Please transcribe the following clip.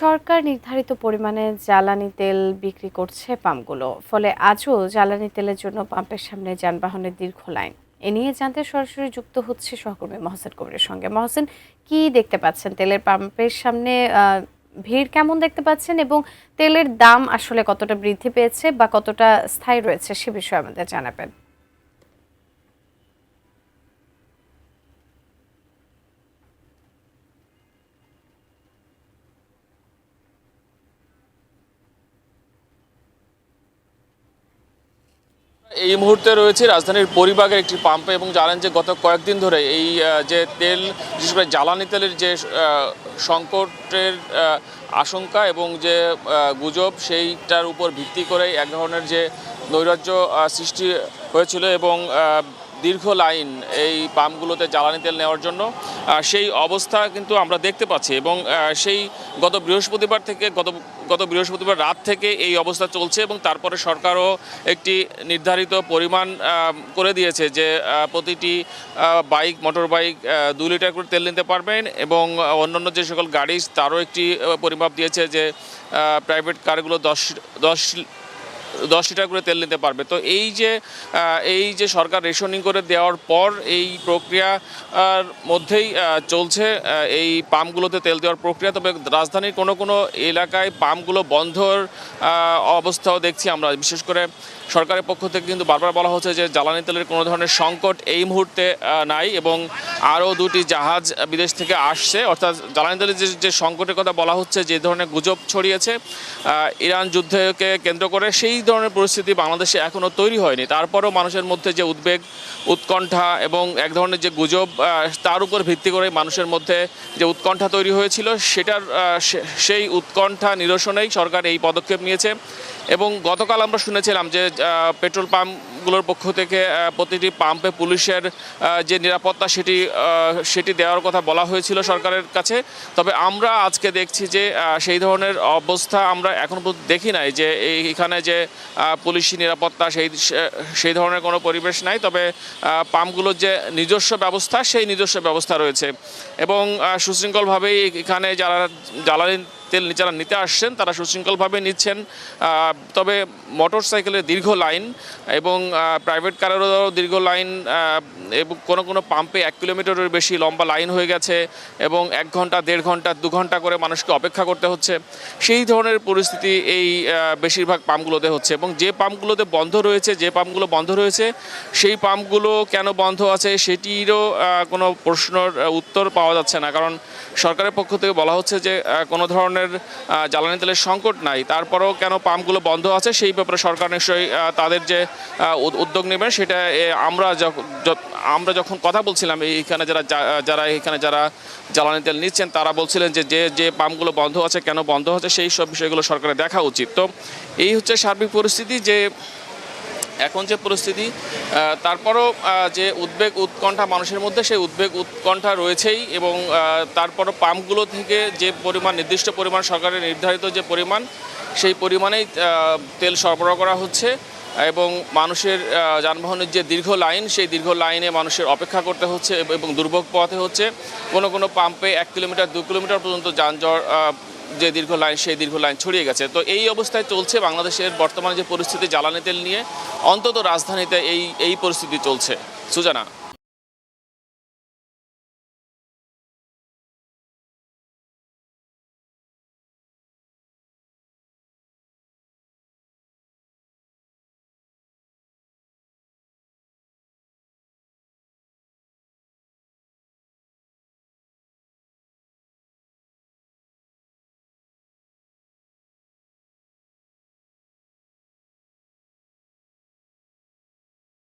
সরকার নির্ধারিত পরিমাণে জ্বালানি তেল বিক্রি করছে পাম্পগুলো, ফলে আজও জ্বালানি তেলের জন্য পাম্পের সামনে যানবাহনের দীর্ঘ লাইন। এ নিয়ে জানতে সরাসরি যুক্ত হচ্ছে সহকর্মী মহসেন কবিরের সঙ্গে। মহসেন, কি দেখতে পাচ্ছেন তেলের পাম্পের সামনে? ভিড় কেমন দেখতে পাচ্ছেন এবং তেলের দাম আসলে কতটা বৃদ্ধি পেয়েছে বা কতটা স্থায়ী রয়েছে সে বিষয়ে আমাদের জানাবেন। এই মুহূর্তে রয়েছে রাজধানীর পরিবাগের একটি পাম্পে এবং জানেন যে গত কয়েকদিন ধরে এই যে তেল, বিশেষ করে জ্বালানি তেলের যে সংকটের আশঙ্কা এবং যে গুজব, সেইটার উপর ভিত্তি করে এক ধরনের যে নৈরাজ্য সৃষ্টি হয়েছিল এবং দীর্ঘ লাইন এই পাম্পগুলোতে জ্বালানি তেল নেওয়ার জন্য, সেই অবস্থা কিন্তু আমরা দেখতে পাচ্ছি। এবং সেই গত বৃহস্পতিবার থেকে গত বৃহস্পতিবার রাত থেকে এই অবস্থা চলছে এবং তারপরে সরকারও একটি নির্ধারিত পরিমাণ করে দিয়েছে যে প্রতিটি মোটর বাইক 2 লিটার করে তেল নিতে পারবেন এবং অন্যান্য যে সকল গাড়ি তারও একটি পরিমাপ দিয়েছে যে প্রাইভেট কারগুলো 10 লিটার করে তেল নিতে পারবে। তো এই যে সরকার রেশনিং করে দেওয়ার পর এই প্রক্রিয়ার মধ্যেই চলছে এই পাম্পগুলোতে তেল দেওয়ার প্রক্রিয়া। তবে রাজধানীর কোনো এলাকায় পাম্পগুলো বন্ধর অবস্থাও দেখছি আমরা। বিশেষ করে সরকারের পক্ষ থেকে কিন্তু বারবার বলা হচ্ছে যে জ্বালানি তেলের কোনো ধরনের সংকট এই মুহূর্তে নাই এবং আরও 2টি জাহাজ বিদেশ থেকে আসছে। অর্থাৎ জ্বালানি তেলের যে সংকটের কথা বলা হচ্ছে, যে ধরনের গুজব ছড়িয়েছে ইরান যুদ্ধকে কেন্দ্র করে, সেই ধরনের পরিস্থিতি বাংলাদেশে এখনও তৈরি হয়নি। তারপরেও মানুষের মধ্যে যে উদ্বেগ, উৎকণ্ঠা এবং এক ধরনের যে গুজব, তার উপর ভিত্তি করে মানুষের মধ্যে যে উৎকণ্ঠা তৈরি হয়েছিল, সেই উৎকণ্ঠা নিরসনেই সরকার এই পদক্ষেপ নিয়েছে। এবং গতকাল আমরা শুনেছিলাম যে পেট্রোল পাম্পগুলোর পক্ষ থেকে প্রতিটি পাম্পে পুলিশের যে নিরাপত্তা সেটি দেওয়ার কথা বলা হয়েছিল সরকারের কাছে। তবে আমরা আজকে দেখছি যে সেই ধরনের অবস্থা আমরা এখন পর্যন্ত দেখি নাই, যে এখানে যে পুলিশি নিরাপত্তা সেই ধরনের কোনো পরিবেশ নাই। তবে পাম্পগুলোর যে নিজস্ব ব্যবস্থা, সেই নিজস্ব ব্যবস্থা রয়েছে এবং সুশৃঙ্খলভাবেই এখানে জ্বালানি তেল যারা নিতে আসছেন তারা সুশৃঙ্খলভাবে নিচ্ছেন। তবে মোটর সাইকেলের দীর্ঘ লাইন এবং প্রাইভেট কারেরও দীর্ঘ লাইন এবং কোনো পাম্পে 1 কিলোমিটারের বেশি লম্বা লাইন হয়ে গেছে এবং 1 ঘন্টা, 1.5 ঘন্টা, 2 ঘন্টা করে মানুষকে অপেক্ষা করতে হচ্ছে। সেই ধরনের পরিস্থিতি এই বেশিরভাগ পাম্পগুলোতে হচ্ছে। এবং যে পাম্পগুলো বন্ধ রয়েছে সেই পাম্পগুলো কেন বন্ধ আছে সেটিরও কোনো প্রশ্নের উত্তর পাওয়া যাচ্ছে না। কারণ সরকারের পক্ষ থেকে বলা হচ্ছে যে কোনো ধরনের জ্বালানি তেলের সংকট নাই, তারপরেও কেন পাম্পগুলো বন্ধ আছে সেই ব্যাপারে সরকার নিশ্চয়ই তাদের যে উদ্যোগ নেবেন সেটা আমরা যখন কথা বলছিলাম এইখানে যারা জ্বালানি তেল নিচ্ছেন তারা বলছিলেন যে পাম্পগুলো বন্ধ আছে, কেন বন্ধ হচ্ছে সেই সব বিষয়গুলো সরকারের দেখা উচিত। তো এই হচ্ছে সার্বিক পরিস্থিতি, যে এখন যে পরিস্থিতি। তারপরও যে উদ্বেগ উৎকণ্ঠা মানুষের মধ্যে, সেই উদ্বেগ উৎকণ্ঠা রয়েছেই এবং তারপরও পাম্পগুলো থেকে যে নির্দিষ্ট পরিমাণ সরকারের নির্ধারিত যে পরিমাণ, সেই পরিমাণেই তেল সরবরাহ করা হচ্ছে এবং মানুষের যানবাহনের যে দীর্ঘ লাইন, সেই দীর্ঘ লাইনে মানুষের অপেক্ষা করতে হচ্ছে এবং দুর্ভোগ পোহাতে হচ্ছে। কোনো পাম্পে 1 কিলোমিটার, 2 কিলোমিটার পর্যন্ত যানজট, যে দীর্ঘ লাইন, সেই দীর্ঘ লাইন ছড়িয়ে গেছে। তো এই অবস্থায় চলছে বাংলাদেশের বর্তমানে যে পরিস্থিতি জ্বালানি তেল নিয়ে, অন্তত রাজধানীতে এই পরিস্থিতি চলছে। সুজানা।